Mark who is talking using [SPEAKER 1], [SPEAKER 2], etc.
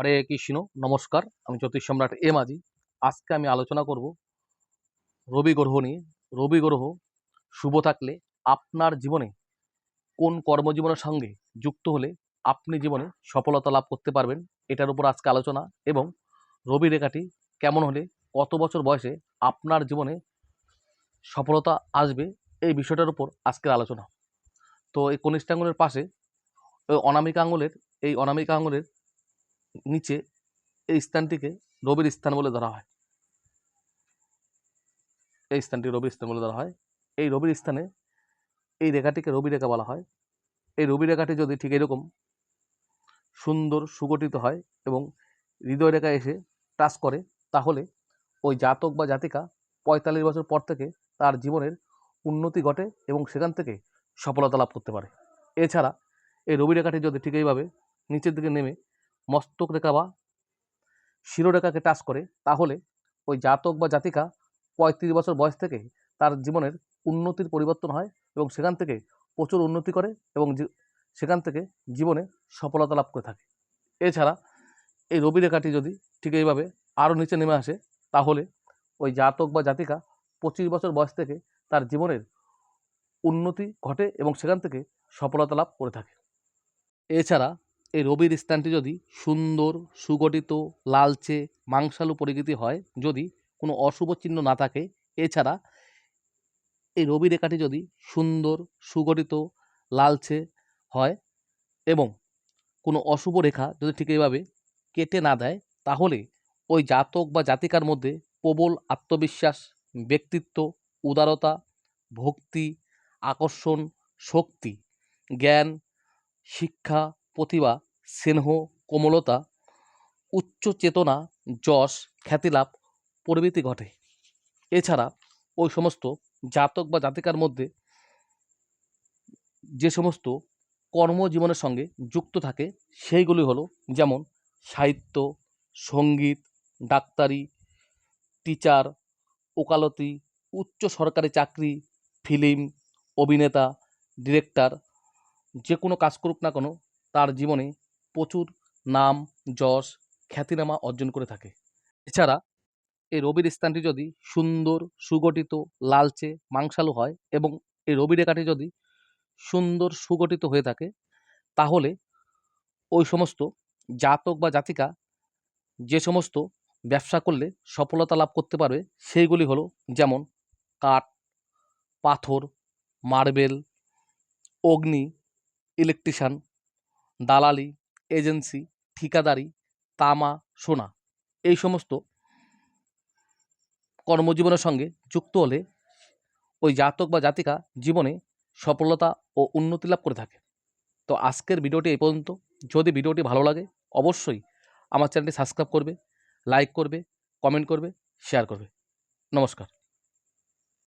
[SPEAKER 1] হরে কৃষ্ণ। নমস্কার, আমি জ্যোতিষ সম্রাট এম আজি। আজকে আমি আলোচনা করব রবি গ্রহ নিয়ে। রবি গ্রহ শুভ থাকলে আপনার জীবনে কোন কর্মজীবনের সঙ্গে যুক্ত হলে আপনি জীবনে সফলতা লাভ করতে পারবেন, এটার উপর আজকে আলোচনা। এবং রবি রেখাটি কেমন হলে কত বছর বয়সে আপনার জীবনে সফলতা আসবে, এই বিষয়টার উপর আজকের আলোচনা। তো এই কনিষ্ঠ আঙুলের পাশে ওই অনামিকা আঙুলের নিচে এই স্থানটিকে রবির স্থান বলে ধরা হয়। এই স্থানটি রবির স্থান বলে ধরা হয়। এই রবির স্থানে এই রেখাটিকে রবি রেখা বলা হয়। এই রবি রেখাটি যদি ঠিক এরকম সুন্দর সুগঠিত হয় এবং হৃদয় রেখা এসে টাচ করে, তাহলে ওই জাতক বা জাতিকা 45 বছর পর থেকে তার জীবনের উন্নতি ঘটে এবং সেখান থেকে সফলতা লাভ করতে পারে। এছাড়া এই রবি রেখাটি যদি ঠিক এইভাবে নিচের দিকে নেমে মস্তক রেখা বা শিরোরেখাকে টাচ করে, তাহলে ওই জাতক বা জাতিকা 35 বছর বয়স থেকে তার জীবনের উন্নতির পরিবর্তন হয় এবং সেখান থেকে প্রচুর উন্নতি করে এবং সেখান থেকে জীবনে সফলতা লাভ করে থাকে। এছাড়া এই রবি রেখাটি যদি ঠিক এইভাবে আরও নিচে নেমে আসে, তাহলে ওই জাতক বা জাতিকা 25 বছর বয়স থেকে তার জীবনের উন্নতি ঘটে এবং সেখান থেকে সফলতা লাভ করে থাকে। এছাড়া এই রবির স্থানটি যদি সুন্দর সুগঠিত লালচে মাংসালু প্রকৃতি হয়, যদি কোনো অশুভ চিহ্ন না থাকে, এছাড়া এই রবি রেখাটি যদি সুন্দর সুগঠিত লালচে হয় এবং কোনো অশুভ রেখা যদি ঠিক এইভাবে কেটে না দেয়, তাহলে ওই জাতক বা জাতিকার মধ্যে প্রবল আত্মবিশ্বাস, ব্যক্তিত্ব, উদারতা, ভক্তি, আকর্ষণ, শক্তি, জ্ঞান, শিক্ষা, প্রতিভা, স্নেহ, কোমলতা, উচ্চ চেতনা, যশ, খ্যাতিলাভ প্রভৃতি ঘটে। এছাড়া ওই সমস্ত জাতক বা জাতিকার মধ্যে যে সমস্ত কর্মজীবনের সঙ্গে যুক্ত থাকে সেইগুলি হলো যেমন সাহিত্য, সঙ্গীত, ডাক্তারি, টিচার, ওকালতি, উচ্চ সরকারি চাকরি, ফিল্ম অভিনেতা, ডিরেক্টর, যে কোনো কাজ করুক না কেন তার জীবনে প্রচুর নাম, যশ, খ্যাতিনামা অর্জন করে থাকে। এছাড়া এই রবির স্থানটি যদি সুন্দর সুগঠিত লালচে মাংসালু হয় এবং এই রবি রেখাটি যদি সুন্দর সুগঠিত হয়ে থাকে, তাহলে ওই সমস্ত জাতক বা জাতিকা যে সমস্ত ব্যবসা করলে সফলতা লাভ করতে পারবে সেইগুলি হলো যেমন কাঠ, পাথর, মার্বেল, অগ্নি, ইলেকট্রিশিয়ান, দালালি, এজেন্সি, ঠিকাদারি, তামা, সোনা, এই সমস্ত কর্মজীবনের সঙ্গে যুক্ত হলে ওই জাতক বা জাতিকা জীবনে সফলতা ও উন্নতি লাভ করে থাকে। তো আজকের ভিডিওটি এই পর্যন্ত। যদি ভিডিওটি ভালো লাগে অবশ্যই আমার চ্যানেলটি সাবস্ক্রাইব করবে, লাইক করবে, কমেন্ট করবে, শেয়ার করবে। নমস্কার।